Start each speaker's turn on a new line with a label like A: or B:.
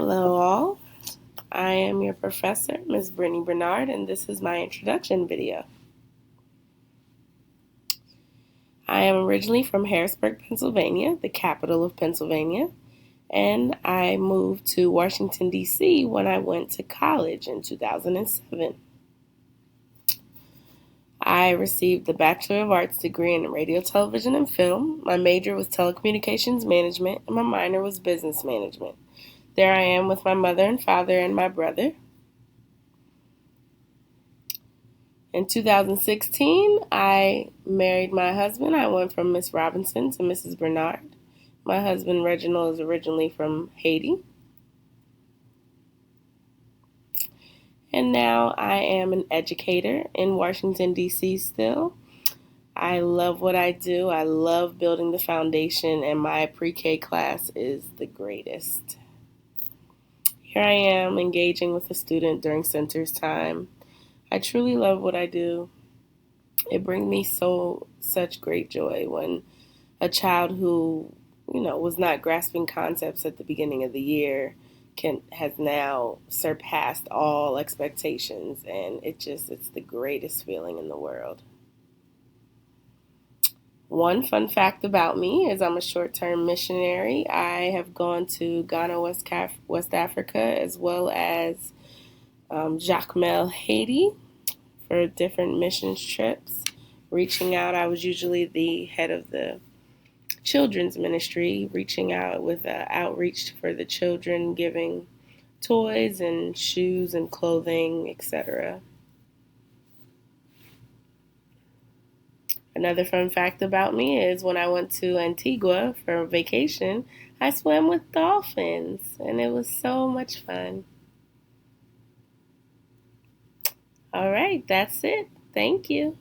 A: Hello all, I am your professor, Ms. Brittany Bernard, and this is my introduction video. I am originally from Harrisburg, Pennsylvania, the capital of Pennsylvania, and I moved to Washington, D.C. when I went to college in 2007. I received the Bachelor of Arts degree in radio, television, and film. My major was telecommunications management, and my minor was business management. There I am with my mother and father and my brother. In 2016, I married my husband. I went from Miss Robinson to Mrs. Bernard. My husband, Reginald, is originally from Haiti. And now I am an educator in Washington, D.C. still. I love what I do. I love building the foundation, and my pre-K class is the greatest. Here I am engaging with a student during centers time. I truly love what I do. It brings me such great joy when a child who, was not grasping concepts at the beginning of the year has now surpassed all expectations, and it's the greatest feeling in the world. One fun fact about me is I'm a short-term missionary. I have gone to Ghana, West Africa, as well as Jacmel, Haiti, for different missions trips. Reaching out, I was usually the head of the children's ministry, reaching out with outreach for the children, giving toys and shoes and clothing, etc. Another fun fact about me is when I went to Antigua for vacation, I swam with dolphins, and it was so much fun. All right, that's it. Thank you.